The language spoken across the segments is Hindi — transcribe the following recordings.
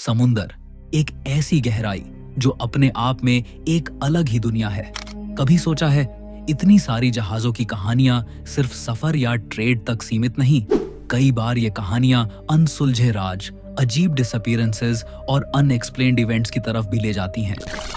समुंदर एक ऐसी गहराई जो अपने आप में एक अलग ही दुनिया है। कभी सोचा है इतनी सारी जहाजों की कहानियां सिर्फ सफर या ट्रेड तक सीमित नहीं। कई बार ये कहानियां अनसुलझे राज, अजीब डिसअपीयरेंसेस और अनएक्सप्लेन्ड इवेंट्स की तरफ भी ले जाती हैं,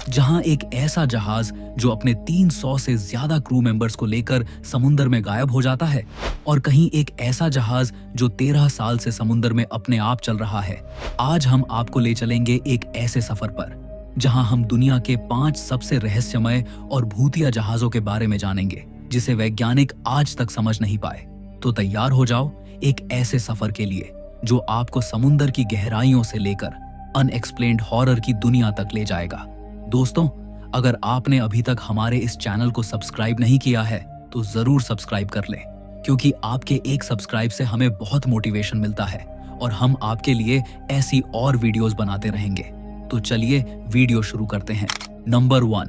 जहां एक ऐसा जहाज जो अपने 300 से ज्यादा क्रू मेंबर्स को लेकर समुंदर में गायब हो जाता है, और कहीं एक ऐसा जहाज जो 13 साल से समुंदर में अपने आप चल रहा है। आज हम आपको ले चलेंगे एक ऐसे सफर पर जहां हम दुनिया के 5 सबसे रहस्यमय और भूतिया जहाजों के बारे में जानेंगे जिसे वैज्ञानिक आज तक समझ नहीं पाए। तो तैयार हो जाओ एक ऐसे सफर के लिए जो आपको समुंदर की गहराइयों से लेकर अनएक्सप्लेन्ड हॉरर की दुनिया तक ले जाएगा। दोस्तों, अगर आपने अभी तक हमारे इस चैनल को सब्सक्राइब नहीं किया है तो जरूर सब्सक्राइब कर लें, क्योंकि आपके एक सब्सक्राइब से हमें बहुत मोटिवेशन मिलता है और हम आपके लिए ऐसी और वीडियोस बनाते रहेंगे। तो चलिए वीडियो शुरू करते हैं। Number 1,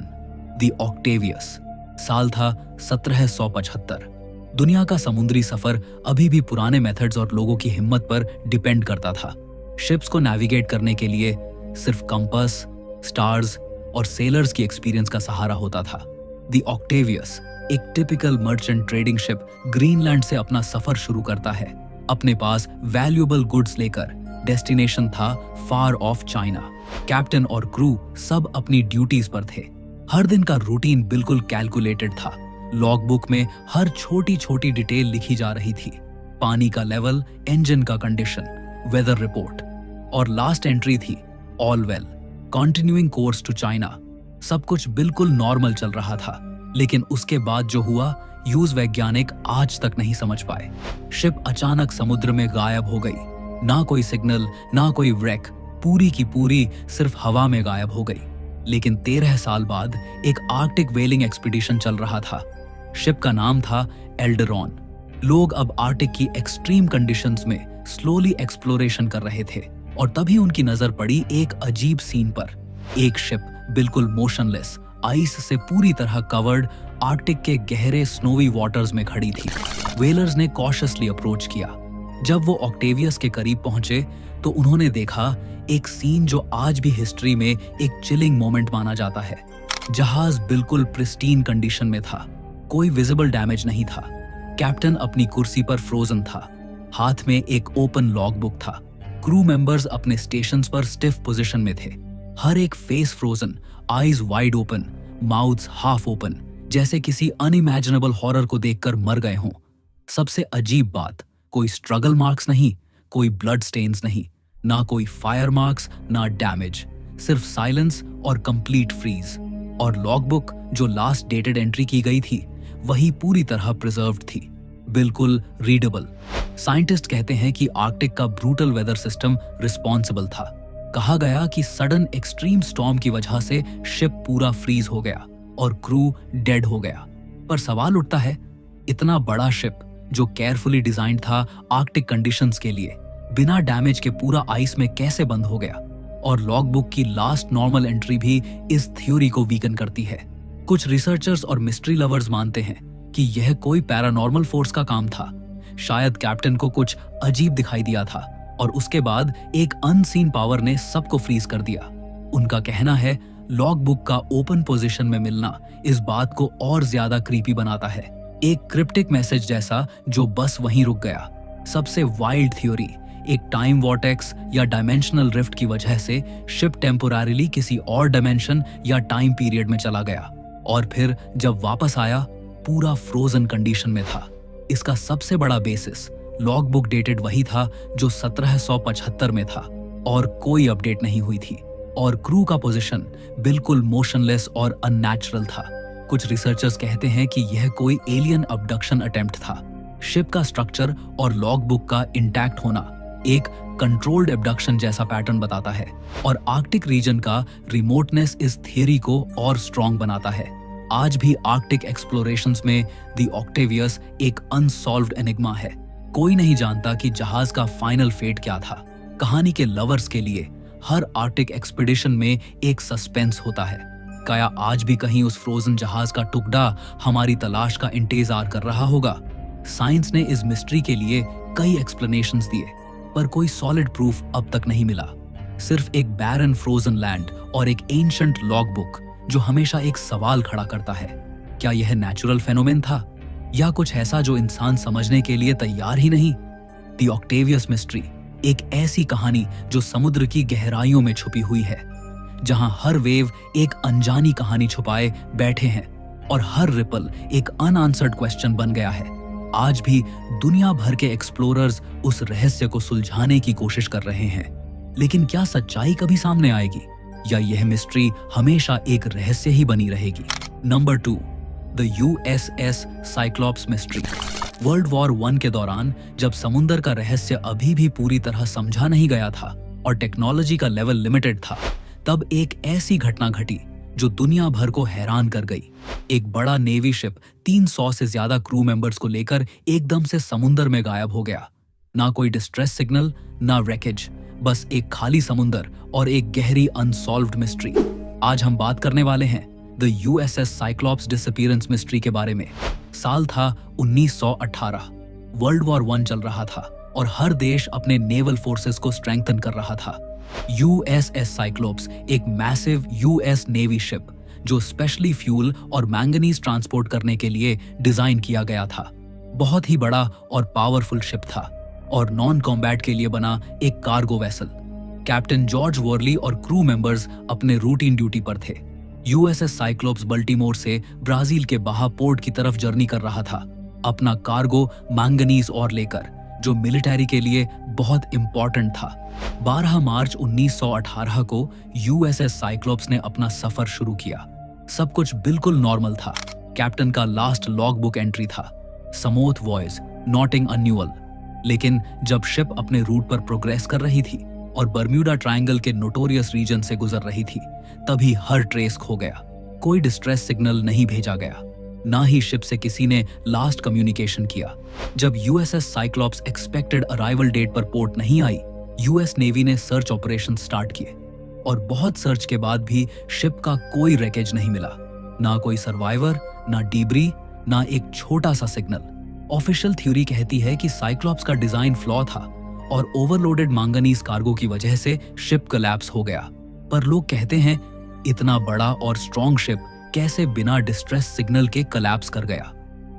the Octavius. साल था 1775। दुनिया का समुद्री सफर अभी भी पुराने मेथड्स और लोगों की हिम्मत पर डिपेंड करता था। शिप्स को नेविगेट करने के लिए सिर्फ कंपास, स्टार्स और सेलर्स की एक्सपीरियंस का सहारा होता था। द ऑक्टेवियस, एक typical merchant trading ship, Greenland से अपना सफर शुरू करता है। अपने पास वैल्यूएबल गुड्स लेकर डेस्टिनेशन था फार ऑफ चाइना। कैप्टन और क्रू सब अपनी ड्यूटीज पर थे। हर दिन का रूटीन बिल्कुल कैलकुलेटेड था। लॉग बुक में हर छोटी छोटी डिटेल लिखी जा रही थी। पानी का लेवल, इंजन का कंडीशन, वेदर रिपोर्ट, और लास्ट एंट्री थी all well, continuing course to China. सब कुछ बिल्कुल नॉर्मल चल रहा था, लेकिन उसके बाद जो हुआ यूज वैज्ञानिक आज तक नहीं समझ पाए। शिप अचानक समुद्र में गायब हो गई। ना कोई सिग्नल, ना कोई व्रेक, पूरी की पूरी सिर्फ हवा में गायब हो गई। लेकिन 13 साल बाद एक आर्कटिक व्हेलिंग एक्सपीडिशन चल रहा था। शिप का नाम था एल्डरॉन। लोग अब आर्कटिक की एक्सट्रीम कंडीशंस में स्लोली एक्सप्लोरेशन कर रहे थे, और तभी उनकी नजर पड़ी एक अजीब सीन पर। एक शिप बिल्कुल मोशनलेस, आइस से पूरी तरह कवर्ड, आर्कटिक के गहरे स्नोवी वाटर्स में खड़ी थी। व्हेलर्स ने कॉशियसली अप्रोच किया। जब वो ऑक्टेवियस के करीब पहुंचे तो उन्होंने देखा एक सीन जो आज भी हिस्ट्री में एक चिलिंग मोमेंट माना जाता है। जहाज बिल्कुल प्रिस्टीन कंडीशन में था, कोई विजिबल डैमेज नहीं था। कैप्टन अपनी कुर्सी पर फ्रोजन था, हाथ में एक ओपन लॉग बुक था। क्रू मेंबर्स अपने स्टेशंस पर स्टिफ पोजीशन में थे, हर एक face frozen, eyes wide open, mouths half open, जैसे किसी अनइमेजिनेबल हॉरर को देखकर मर गए हों। सबसे अजीब बात, कोई स्ट्रगल मार्क्स नहीं, कोई ब्लड स्टेन्स नहीं, ना कोई फायर मार्क्स, ना डैमेज, सिर्फ साइलेंस और कंप्लीट फ्रीज। और लॉगबुक जो लास्ट डेटेड एंट्री की गई थी वही पूरी तरह प्रिजर्व्ड थी, बिल्कुल रीडेबल। साइंटिस्ट कहते हैं कि आर्कटिक का ब्रूटल वेदर सिस्टम रिस्पॉन्सिबल था। कहा गया कि सडन एक्सट्रीम स्टॉर्म की वजह से शिप पूरा फ्रीज हो गया और क्रू डेड हो गया। पर सवाल उठता है, इतना बड़ा शिप जो केयरफुली डिजाइंड था आर्कटिक कंडीशंस के लिए, बिना डैमेज के पूरा आइस में कैसे बंद हो गया? और लॉगबुक की लास्ट नॉर्मल एंट्री भी इस थ्योरी को वीकन करती है। कुछ रिसर्चर्स और मिस्ट्री लवर्स मानते हैं कि यह कोई पैरानॉर्मल फोर्स का काम था। शायद कैप्टन को कुछ अजीब दिखाई दिया था और उसके बाद एक अनसीन पावर ने सबको फ्रीज कर दिया। उनका कहना है लॉगबुक का ओपन पोजीशन में मिलना इस बात को और ज्यादा क्रीपी बनाता है, एक क्रिप्टिक मैसेज जैसा जो बस वहीं रुक गया। सबसे वाइल्ड थ्योरी, एक टाइम वॉर्टेक्स या डायमेंशनल रिफ्ट की वजह से शिप टेम्पोररीली किसी और डायमेंशन या टाइम पीरियड में चला गया, और फिर जब वापस आया पूरा फ्रोजन कंडीशन में था। इसका सबसे बड़ा बेसिस लॉगबुक डेटेड वही था जो 1775 में था, और कोई अपडेट नहीं हुई थी, और क्रू का पोजीशन बिल्कुल मोशनलेस और अननेचुरल था। कुछ रिसर्चर्स कहते हैं कि यह कोई एलियन अबडक्शन अटेम्प्ट था। शिप का स्ट्रक्चर और लॉगबुक का इंटैक्ट होना एक कंट्रोल्ड एब्डक्शन जैसा पैटर्न बताता है, और आर्कटिक रीजन का रिमोटनेस इस थियरी को और स्ट्रॉन्ग बनाता है। आज भी आर्कटिक एक्सप्लोरेशंस में द ऑक्टेवियस एक अनसॉल्व्ड एनिग्मा है। कोई नहीं जानता कि जहाज का फाइनल फेट क्या था। कहानी के लवर्स के लिए हर आर्कटिक एक्सपीडिशन में एक सस्पेंस होता है। क्या आज भी कहीं उस फ्रोजन जहाज का टुकड़ा हमारी तलाश का इंतजार कर रहा होगा? साइंस ने इस मिस्ट्री के लिए कई एक्सप्लेनेशंस दिए, पर कोई सॉलिड प्रूफ अब तक नहीं मिला। सिर्फ एक बैरन फ्रोजन लैंड और एक एंशंट लॉग बुक जो हमेशा एक सवाल खड़ा करता है, क्या यह नेचुरल फेनोमेन था या कुछ ऐसा जो इंसान समझने के लिए तैयार ही नहीं? द ऑक्टेवियस मिस्ट्री, एक ऐसी कहानी जो समुद्र की गहराइयों में छुपी हुई है, जहां हर वेव एक अनजानी कहानी छुपाए बैठे हैं और हर रिपल एक अनआंसर्ड क्वेश्चन बन गया है। आज भी दुनिया भर के एक्सप्लोरर्स उस रहस्य को सुलझाने की कोशिश कर रहे हैं, लेकिन क्या सच्चाई कभी सामने आएगी या यह मिस्ट्री हमेशा एक रहस्य ही बनी रहेगी? Number 2, the USS Cyclops mystery. World war 1 के दौरान जब समुद्र का रहस्य अभी भी पूरी तरह समझा नहीं गया था और टेक्नोलॉजी का लेवल लिमिटेड था, तब एक ऐसी घटना घटी जो दुनिया भर को हैरान कर गई। एक बड़ा नेवी शिप 300 से ज्यादा क्रू मेंबर्स को लेकर एकदम से समुद्र में गायब हो गया। ना कोई डिस्ट्रेस सिग्नल, ना रैकेज, बस एक खाली समुद्र और एक गहरी अनसॉल्व्ड मिस्ट्री। आज हम बात करने वाले हैं the USS Cyclops disappearance mystery के बारे में। साल था 1918। वर्ल्ड वॉर 1 चल रहा था और हर देश अपने नेवल फोर्सेस को स्ट्रेंथन कर रहा था। USS साइक्लोप्स एक मैसिव US नेवी शिप जो स्पेशली फ्यूल और मैंगनीज ट्रांसपोर्ट करने के लिए डिजाइन किया गया था। बहुत ही बड़ा और पावरफुल शिप था और नॉन कॉम्बैट के लिए बना एक cargo vessel. Captain George Worley और क्रू मेंबर्स अपने रूटीन ड्यूटी पर थे। USS साइक्लोप्स बल्टीमोर से ब्राजील के बाहा पोर्ट की तरफ जर्नी कर रहा था, अपना कार्गो मैंगनीज और लेकर, जो मिलिट्री के लिए बहुत इंपॉर्टेंट था। 12 मार्च 1918 को USS साइक्लोप्स ने अपना सफर शुरू किया। सब कुछ बिल्कुल नॉर्मल था। कैप्टन का लास्ट लॉग बुक एंट्री था, समोथ वॉयज नॉटिंग अन्यूअल। लेकिन जब शिप अपने रूट पर प्रोग्रेस कर रही थी और बर्म्यूडा ट्रायंगल के नोटोरियस रीजन से गुजर रही थी, तभी हर ट्रेस खो गया। कोई डिस्ट्रेस सिग्नल नहीं भेजा गया, ना ही शिप से किसी ने लास्ट कम्युनिकेशन किया। जब USS Cyclops expected arrival date पर पोर्ट नहीं आई, US नेवी ने सर्च ऑपरेशन स्टार्ट किए और बहुत सर्च के बाद भी शिप का कोई रैकेज नहीं मिला। ना कोई सर्वाइवर, ना डीब्री, ना एक छोटा सा सिग्नल। ऑफिशियल थ्योरी कहती है कि साइक्लॉप्स का डिजाइन फ्लॉ था और ओवरलोडेड मैंगनीज कार्गो की वजह से शिप कोलैप्स हो गया। पर लोग कहते हैं, इतना बड़ा और स्ट्रॉन्ग शिप कैसे बिना डिस्ट्रेस सिग्नल के कोलैप्स कर गया?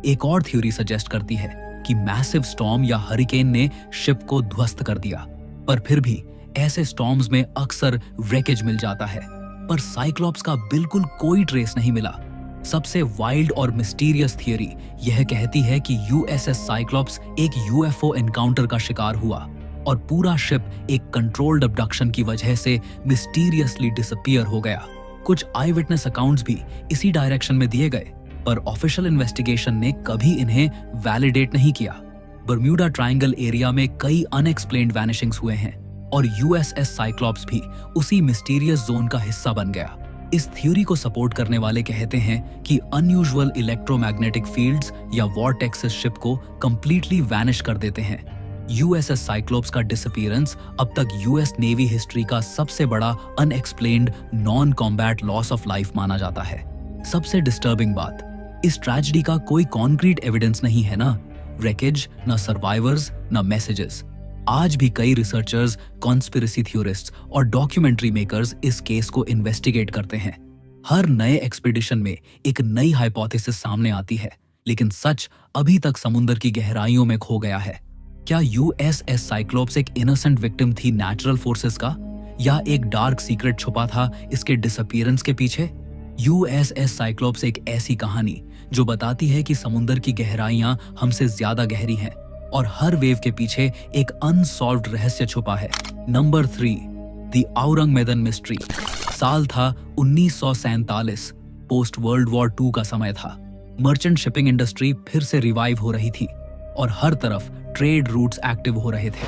एक और थ्योरी सजेस्ट करती है कि मैसिव स्टॉर्म या हरिकेन ने शिप को ध्वस्त कर दिया। पर फिर भी ऐसे स्टॉर्म्स में अक्सर रैकेज मिल जाता है, पर साइक्लॉप्स का बिल्कुल कोई ट्रेस नहीं मिला। सबसे वाइल्ड और मिस्टीरियस थियरी यह कहती है कि USS साइक्लॉप्स एक UFO एनकाउंटर का शिकार हुआ और पूरा शिप एक कंट्रोल्ड अबडक्शन की वजह से मिस्टीरियसली डिसअपीयर हो गया। कुछ आई विटनेस अकाउंट्स भी इसी डायरेक्शन में दिए गए, पर ऑफिशियल इन्वेस्टिगेशन ने कभी इन्हें वैलिडेट नहीं किया। बर्म्यूडा ट्रायंगल एरिया में कई अनएक्सप्लेन्ड वैनिशिंग्स हुए हैं और USS साइक्लॉप्स भी उसी मिस्टीरियस जोन का हिस्सा बन गया। इस थ्योरी को सपोर्ट करने वाले कहते हैं कि अनयूजुअल इलेक्ट्रोमैग्नेटिक फील्ड्स या वॉर्टेक्सेस शिप को कंप्लीटली वैनिश कर देते हैं। USS साइक्लोप्स का डिसअपीयरेंस अब तक US नेवी हिस्ट्री का सबसे बड़ा unexplained non combat loss of life माना जाता है। सबसे डिस्टर्बिंग बात, इस ट्रेजेडी का कोई कॉन्क्रीट एविडेंस नहीं है, ना रैकेज, ना सर्वाइवर्स, ना मैसेजेस। आज भी कई रिसर्चर्स, कॉन्स्पिरेसी थ्योरिस्ट्स और डॉक्यूमेंट्री मेकर्स इस केस को इन्वेस्टिगेट करते हैं। हर नए एक्सपीडिशन में एक नई हाइपोथेसिस सामने आती है, लेकिन सच अभी तक समुद्र की गहराइयों में खो गया है। क्या USS साइक्लोप्स एक इनोसेंट विक्टिम थी नेचुरल फोर्सेस का, या एक डार्क सीक्रेट छुपा था इसके डिसअपीयरेंस के पीछे? USS साइक्लोप्स एक ऐसी कहानी जो बताती है कि समुद्र की गहराइयां हमसे ज्यादा गहरी हैं और हर वेव के पीछे एक अनसॉल्व्ड रहस्य छुपा है। Number 3, the Ourang Medan mystery. साल था 1947। पोस्ट वर्ल्ड वॉर 2 का समय था। मर्चेंट शिपिंग इंडस्ट्री फिर से रिवाइव हो रही थी और हर तरफ ट्रेड रूट्स एक्टिव हो रहे थे।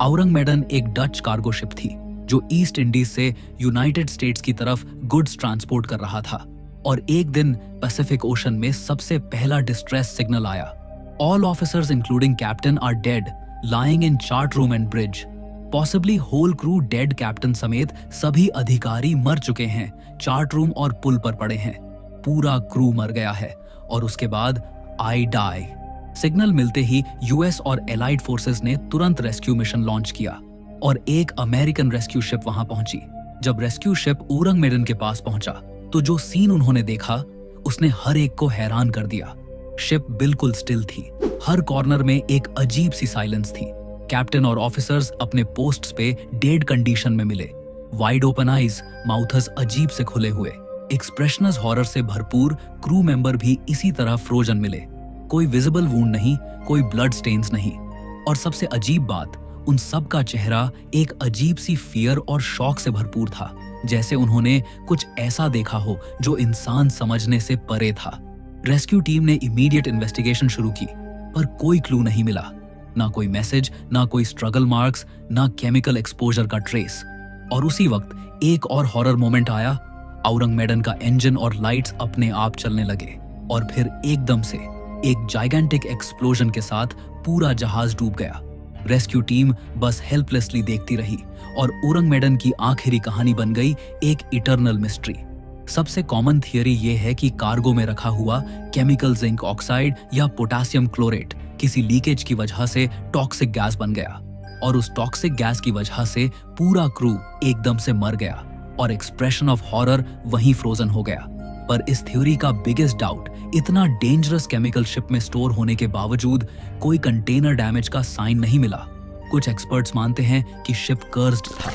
औरंगमेडन एक डच कार्गो शिप थी जो ईस्ट इंडीज से यूनाइटेड स्टेट्स की तरफ गुड्स ट्रांसपोर्ट कर रहा था और एक दिन पैसिफिक ओशन में सबसे पहला डिस्ट्रेस सिग्नल आया। All officers including captain are dead, lying in chart room and bridge. Possibly whole crew dead, captain समेत सभी अधिकारी मर चुके हैं, चार्ट रूम और पुल पर पड़े हैं। पूरा क्रू मर गया है और उसके बाद आई डाई। सिग्नल मिलते ही यूएस और एलाइड फोर्सेस ने तुरंत रेस्क्यू मिशन लॉन्च किया। और एक अमेरिकन रेस्क्यू शिप वहां पहुंची। जब रेस्क्यू शिप ऊरंग मेडन के पास पहुंचा तो जो सीन उन्होंने देखा उसने हर एक को हैरान कर दिया। शिप बिल्कुल स्टिल थी, हर कॉर्नर में एक अजीब सी साइलेंस थी। कैप्टन और ऑफिसर्स अपने पोस्ट्स पे डेड कंडीशन में मिले, वाइड ओपन आईज, माउथस अजीब से खुले हुए। एक्सप्रेशनस हॉरर से भरपूर क्रू मेंबर भी इसी तरह फ्रोजन मिले। कोई विजिबल वुंड नहीं, कोई ब्लड स्टेन्स नहीं, और सबसे अजीब बात, उन सब का चेहरा एक अजीब सी फियर और शॉक से भरपूर था, जैसे उन्होंने कुछ ऐसा देखा हो जो इंसान समझने से परे था। रेस्क्यू टीम ने इमीडिएट इन्वेस्टिगेशन शुरू की, पर कोई क्लू नहीं मिला। ना कोई मैसेज, ना कोई स्ट्रगल मार्क्स, ना केमिकल एक्सपोजर का ट्रेस। और उसी वक्त एक और हॉरर मोमेंट आया। औरंग मेडन का इंजन और लाइट्स अपने आप चलने लगे और फिर एकदम से एक जाइगेंटिक एक्सप्लोजन के साथ पूरा जहाज डूब गया। रेस्क्यू टीम बस हेल्पलेसली देखती रही और औरंग मेडन की आखिरी कहानी बन गई एक इटर्नल मिस्ट्री। सबसे कॉमन थियरी ये है कि कार्गो में रखा हुआ केमिकल जिंक ऑक्साइड या पोटेशियम क्लोरेट किसी लीकेज की वजह से टॉक्सिक गैस बन गया, और उस टॉक्सिक गैस की वजह से पूरा क्रू एकदम से मर गया और एक्सप्रेशन ऑफ हॉरर वहीं फ्रोजन हो गया। पर इस थ्योरी का बिगेस्ट डाउट, इतना डेंजरस केमिकल शिप में स्टोर होने के बावजूद कोई कंटेनर डैमेज का साइन नहीं मिला। कुछ एक्सपर्ट्स मानते हैं कि शिप कर्स्ड था,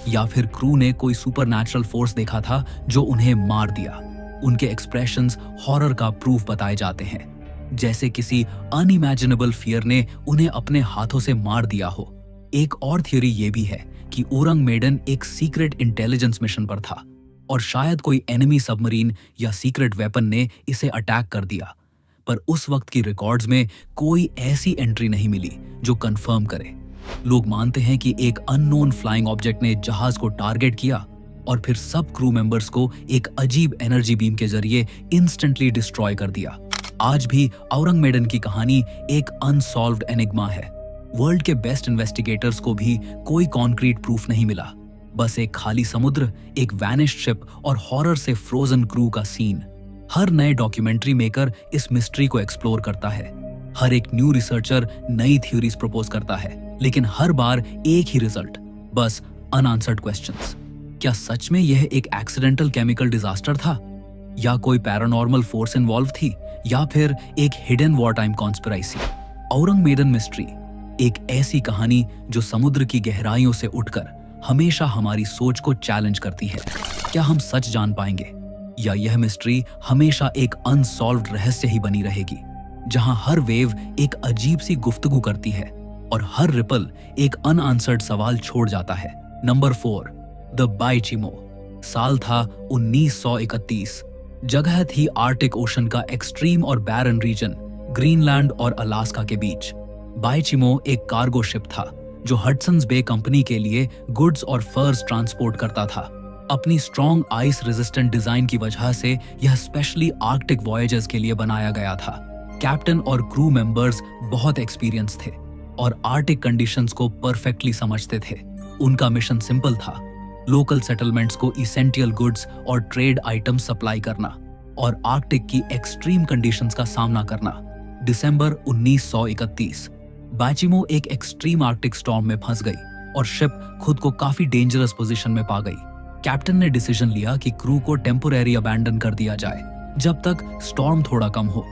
या फिर क्रू ने कोई सुपरनैचुरल फोर्स देखा था जो उन्हें मार दिया। उनके एक्सप्रेशंस हॉरर का प्रूफ बताए जाते हैं, जैसे किसी अनइमेजिनेबल फियर ने उन्हें अपने हाथों से मार दिया हो। एक और थ्योरी ये भी है कि औरंग मेडन एक सीक्रेट इंटेलिजेंस मिशन पर था और शायद कोई एनिमी सबमरीन या सीक्रेट वेपन ने इसे अटैक कर दिया। पर उस वक्त की रिकॉर्ड्स में कोई ऐसी एंट्री नहीं मिली जो कंफर्म करे। लोग मानते हैं कि एक अननोन फ्लाइंग ऑब्जेक्ट ने जहाज को टारगेट किया और फिर सब क्रू मेंबर्स को एक अजीब एनर्जी बीम के जरिए इंस्टेंटली डिस्ट्रॉय कर दिया। आज भी औरंग मेडन की कहानी एक अनसॉल्व्ड एनिग्मा है। वर्ल्ड के बेस्ट इन्वेस्टिगेटर्स को भी कोई कॉन्क्रीट प्रूफ नहीं मिला। बस एक खाली समुद्र, एक वैनिश्ड शिप और हॉरर से फ्रोजन क्रू का सीन। हर नए डॉक्यूमेंट्री मेकर इस मिस्ट्री को एक्सप्लोर करता है। हर एक न्यू रिसर्चर नई थ्योरीज प्रपोज करता है, लेकिन हर बार एक ही रिजल्ट, बस अनआंसर्ड क्वेश्चंस। क्या सच में यह एक एक्सीडेंटल केमिकल डिजास्टर था, या कोई पैरानॉर्मल फोर्स इन्वॉल्व थी, या फिर एक hidden war time conspiracy? Ourang Medan mystery एक ऐसी कहानी जो समुद्र की गहराइयों से उठकर हमेशा हमारी सोच को चैलेंज करती है। क्या हम सच जान पाएंगे, या यह मिस्ट्री हमेशा एक अनसॉल्व्ड रहस्य ही बनी रहेगी, जहां हर वेव एक अजीब सी गुफ्तगू करती है और हर रिपल एक अनआंसर्ड सवाल छोड़ जाता है। Number 4, the Baychimo. साल था 1931। जगह थी आर्टिक ओशन का एक्सट्रीम और बैरन रीजन, ग्रीनलैंड और अलास्का के बीच। बाइचिमो एक कार्गो शिप था जो हडसन्स बे कंपनी के लिए गुड्स और फर्स ट्रांसपोर्ट करता था। अपनी स्ट्रॉन्ग आइस रेजिस्टेंट डिजाइन की वजह से यह स्पेशली आर्कटिक वॉयजेस के लिए बनाया गया था। कैप्टन और क्रू मेंबर्स बहुत एक्सपीरियंस थे और आर्टिक कंडीशंस को परफेक्टली समझते थे। उनका मिशन सिंपल था, लोकल सेटलमेंट्स को इसेंशियल गुड्स और ट्रेड आइटम्स सप्लाई करना और आर्कटिक की एक्सट्रीम कंडीशंस का सामना करना। दिसंबर 1931 बाइचिमो एक एक्सट्रीम आर्कटिक स्टॉर्म में फंस गई और शिप खुद को काफी डेंजरस पोजीशन में पा गई। कैप्टन ने डिसीजन लिया कि क्रू को टेम्पोरेरी अबैंडन कर दिया जाए जब तक स्टॉर्म थोड़ा कम हो,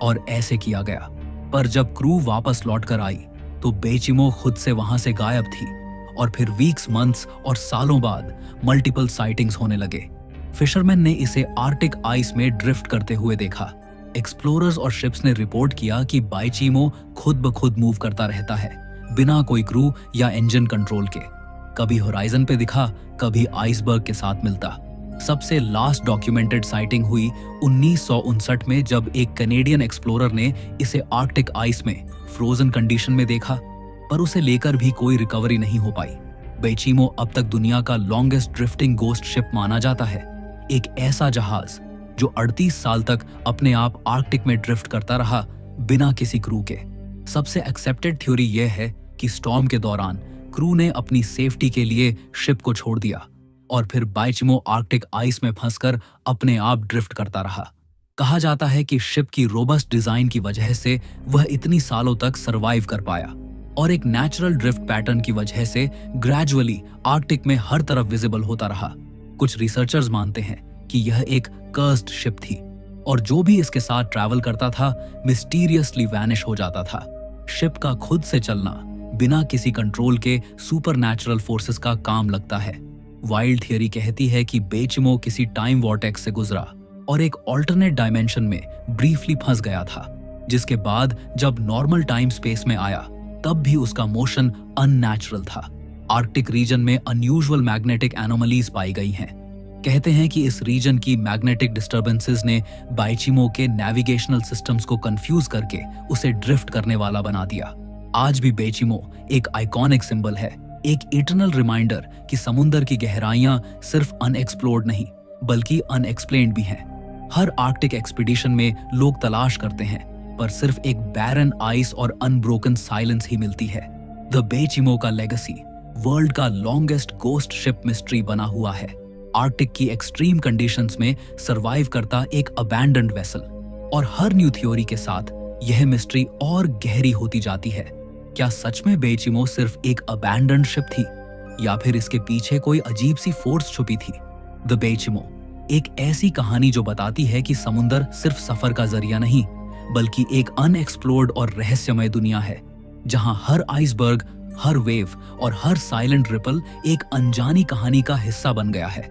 और ऐसे किया गया। पर जब क्रू वापस लौट कर आई तो बाइचिमो खुद से वहां से गायब थी, और फिर वीक्स, मंथ्स और सालों बाद मल्टीपल साइटिंग्स होने लगे। फिशरमैन ने इसे आर्कटिक आइस में ड्रिफ्ट करते हुए देखा। एक्सप्लोरर्स और शिप्स ने रिपोर्ट किया कि बाइचिमो खुद ब खुद मूव करता रहता है, बिना कोई क्रू या इंजन कंट्रोल के। कभी होराइजन पे दिखा, कभी आइसबर्ग के साथ मिलता। सबसे लास्ट डॉक्यूमेंटेड साइटिंग हुई 1959 में, जब एक कैनेडियन एक्सप्लोरर ने इसे आर्कटिक आइस में फ्रोजन कंडीशन में देखा, पर उसे लेकर भी कोई रिकवरी नहीं हो पाई। बाइचिमो अब तक दुनिया का लॉन्गेस्ट ड्रिफ्टिंग गोस्ट शिप माना जाता है। एक ऐसा जहाज जो 38 साल तक अपने आप आर्कटिक में ड्रिफ्ट करता रहा बिना किसी क्रू के। सबसे एक्सेप्टेड थ्योरी यह है कि स्टॉर्म के दौरान क्रू ने अपनी सेफ्टी के लिए शिप को छोड़ दिया और फिर बाइचिमो आर्कटिक आइस में फंसकर अपने आप ड्रिफ्ट करता रहा। कहा जाता है कि शिप की रोबस्ट डिजाइन की वजह से वह इतनी सालों तक सरवाइव कर पाया। और एक नेचुरल ड्रिफ्ट पैटर्न की वजह से ग्रेजुअली आर्कटिक में हर तरफ विजिबल होता रहा। कुछ रिसर्चर्स मानते हैं कि यह एक कर्स्ड शिप थी और जो भी इसके साथ ट्रैवल करता था मिस्टीरियसली वैनिश हो जाता था। शिप का खुद से चलना बिना किसी कंट्रोल के सुपरनैचुरल फोर्सेस का काम लगता है। वाइल्ड थियरी कहती है कि बेचिमो किसी टाइम वॉर्टेक्स से गुजरा और एक ऑल्टरनेट डायमेंशन में ब्रीफली फंस गया था, जिसके बाद जब नॉर्मल टाइम स्पेस में आया तब भी उसका मोशन अननेचुरल था। आर्कटिक रीजन में अनयूजुअल मैग्नेटिक एनोमलीज पाई गई हैं। कहते हैं कि इस रीजन की मैग्नेटिक डिस्टर्बेंसेस ने बाइचिमो के नेविगेशनल सिस्टम्स को कंफ्यूज करके उसे ड्रिफ्ट करने वाला बना दिया। आज भी बेचिमो एक आइकॉनिक सिंबल है, एक इटर्नल रिमाइंडर कि समुंदर की गहराइयां सिर्फ अनएक्सप्लोर्ड नहीं बल्कि अनएक्सप्लेन्ड भी हैं। हर आर्कटिक एक्सपीडिशन में लोग तलाश करते हैं पर सिर्फ एक बैरन आइस और अनब्रोकन साइलेंस ही मिलती है। द बेचिमो का लेगेसी वर्ल्ड का लॉन्गेस्ट गोस्ट शिप मिस्ट्री बना हुआ है। आर्कटिक की एक्सट्रीम कंडीशंस में सरवाइव करता एक अबैंडन्ड वेसल, और हर न्यू थ्योरी के साथ यह मिस्ट्री और गहरी होती जाती है। क्या सच में बेचिमो सिर्फ एक अबैंडन्ड शिप थी या फिर इसके पीछे कोई अजीब सी फोर्स छुपी थी? द बेचिमो एक ऐसी कहानी जो बताती है कि समुंदर सिर्फ सफर का जरिया नहीं बल्कि एक अनएक्सप्लोर्ड और रहस्यमय दुनिया है, जहां हर आइसबर्ग, हर वेव और हर साइलेंट रिपल एक अनजानी कहानी का हिस्सा बन गया है।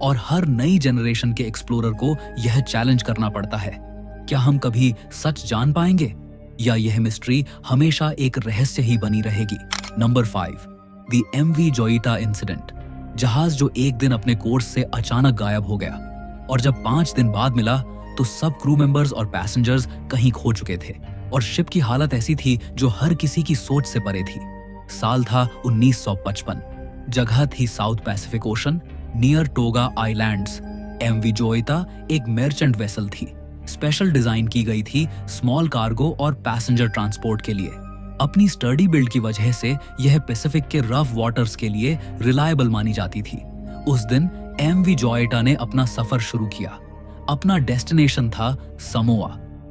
और हर नई जनरेशन के एक्सप्लोरर को यह चैलेंज करना पड़ता है, क्या हम कभी सच जान पाएंगे या यह मिस्ट्री हमेशा एक रहस्य ही बनी रहेगी? Number 5, the MV Joyita incident. जहाज जो एक दिन अपने कोर्स से अचानक गायब हो गया और जब 5 दिन बाद मिला तो सब क्रू मेंबर्स और पैसेंजर्स कहीं खो चुके थे और शिप की हालत ऐसी थी जो हर किसी की सोच से परे थी। साल था 1955, जगह थी South Pacific Ocean near Tonga islands. MV Joyita एक मर्चेंट वेसल थी, स्पेशल डिजाइन की गई थी स्मॉल कार्गो और पैसेंजर ट्रांसपोर्ट के लिए। अपनी स्टर्डी बिल्ड की वजह से यह पैसिफिक के रफ वाटर्स के लिए रिलायबल मानी जाती थी। उस दिन एमवी जोइटा ने अपना सफर शुरू किया। अपना डेस्टिनेशन था समोआ।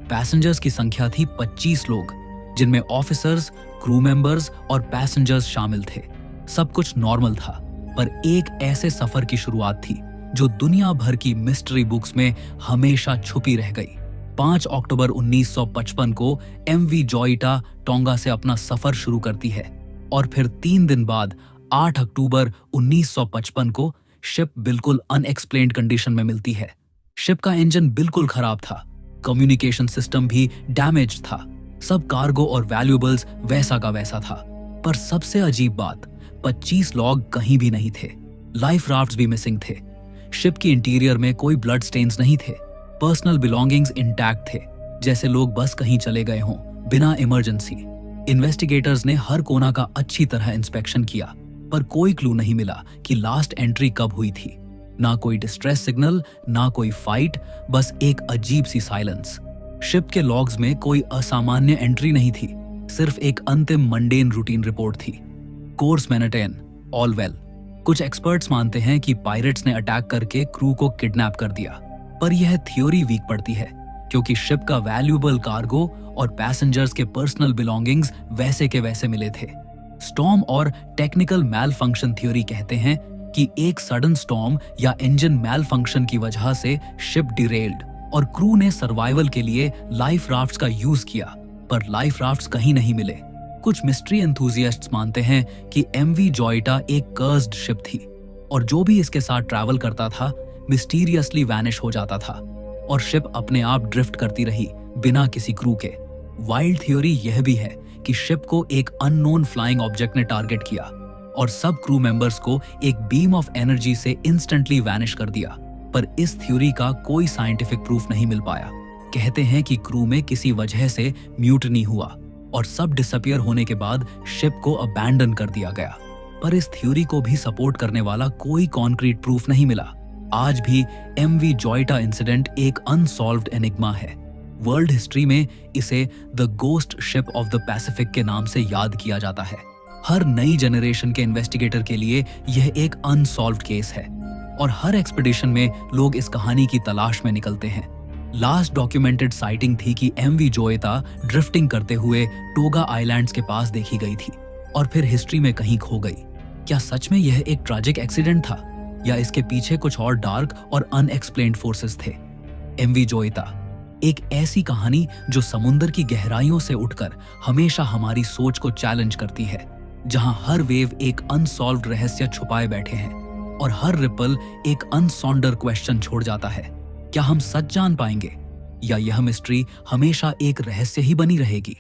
पैसेंजर्स की संख्या थी 25 लोग, जिनमें ऑफिसर्स, क्रू मेंबर्स और पैसेंजर्स शामिल थे। सब कुछ नॉर्मल था, पर एक ऐसे सफर की शुरुआत थी जो दुनिया भर की मिस्ट्री बुक्स में हमेशा छुपी रह गई। 5 अक्टूबर 1955 को एमवी जोइटा टोंगा से अपना सफर शुरू करती है और फिर 3 दिन बाद 8 अक्टूबर 1955 को शिप बिल्कुल अनएक्सप्लेन्ड कंडीशन में मिलती है। शिप का इंजन बिल्कुल खराब था, कम्युनिकेशन सिस्टम भी डैमेज था, सब कार्गो और वैल्यूएबल्स वैसा का वैसा था। पर सबसे अजीब बात, 25 लोग कहीं भी नहीं थे। लाइफ राफ्ट्स भी मिसिंग थे। शिप की इंटीरियर में कोई ब्लड स्टेन्स नहीं थे। पर्सनल बिलोंगिंग्स इंटैक्ट थे, जैसे लोग बस कहीं चले गए हों बिना इमरजेंसी। इन्वेस्टिगेटर्स ने हर कोना का अच्छी तरह इंस्पेक्शन किया, पर कोई क्लू नहीं मिला कि लास्ट एंट्री कब हुई थी। ना कोई डिस्ट्रेस सिग्नल, ना कोई फाइट, बस एक अजीब सी साइलेंस। शिप के लॉग्स में कोई असामान्य एंट्री नहीं थी, सिर्फ एक अंतिम मंडेन रूटीन रिपोर्ट थी। Course maintain, all well. कुछ एक्सपर्ट्स मानते हैं कि पायरेट्स ने अटैक करके क्रू को किडनैप कर दिया, पर यह थ्योरी वीक पड़ती है क्योंकि शिप का वैल्यूएबल कार्गो और पैसेंजर्स के पर्सनल बिलोंगिंग्स वैसे के वैसे मिले थे। स्टॉर्म और टेक्निकल मैल फंक्शन थ्योरी कहते हैं कि एक सडन स्टॉर्म या इंजन मैल फंक्शन की वजह से शिप डिरेल्ड और क्रू ने सर्वाइवल के लिए लाइफ राफ्ट्स का यूज किया, पर लाइफ राफ्ट्स कहीं नहीं मिले। कुछ मिस्ट्री एंथुसियास्ट्स मानते हैं कि एमवी जोइटा एक कर्स्ड शिप थी और जो भी इसके साथ ट्रैवल करता था मिस्टीरियसली वैनिश हो जाता था और शिप अपने आप ड्रिफ्ट करती रही बिना किसी क्रू के। वाइल्ड थ्योरी यह भी है कि शिप को एक अननोन फ्लाइंग ऑब्जेक्ट ने टारगेट किया और सब क्रू मेंबर्स को एक बीम ऑफ एनर्जी से इंस्टेंटली वैनिश कर दिया, पर इस थ्योरी का कोई साइंटिफिक प्रूफ नहीं मिल पाया। कहते हैं कि क्रू में किसी वजह से म्यूटनी हुआ और सब डिसअपियर होने के बाद शिप को अबैंडन कर दिया गया, पर इस थ्योरी को भी सपोर्ट करने वाला कोई कॉन्क्रीट प्रूफ नहीं मिला। आज भी एमवी जोइटा इंसिडेंट एक अनसॉल्व्ड एनिग्मा है। वर्ल्ड हिस्ट्री में इसे the ghost ship of the Pacific के नाम से याद किया जाता है। हर नई जनरेशन के इन्वेस्टिगेटर के लिए यह एक अनसॉल्व्ड केस है और हर एक्सपीडिशन में लोग इस कहानी की तलाश में निकलते हैं। लास्ट डॉक्यूमेंटेड साइटिंग थी कि एमवी जोएता ड्रिफ्टिंग करते हुए टोगा आइलैंड्स के पास देखी गई थी और फिर हिस्ट्री में कहीं खो गई। क्या सच में यह एक ट्रैजिक एक्सीडेंट था या इसके पीछे कुछ और डार्क और अनएक्सप्लेन्ड फोर्सेस थे? एमवी जोएता, एक ऐसी कहानी जो समुद्र की गहराइयों से उठकर हमेशा हमारी सोच को चैलेंज करती है, जहां हर वेव एक अनसॉल्व्ड रहस्य छुपाए बैठे हैं और हर रिपल एक अनसॉन्डर क्वेश्चन छोड़ जाता है। क्या हम सच जान पाएंगे या यह मिस्ट्री हमेशा एक रहस्य ही बनी रहेगी?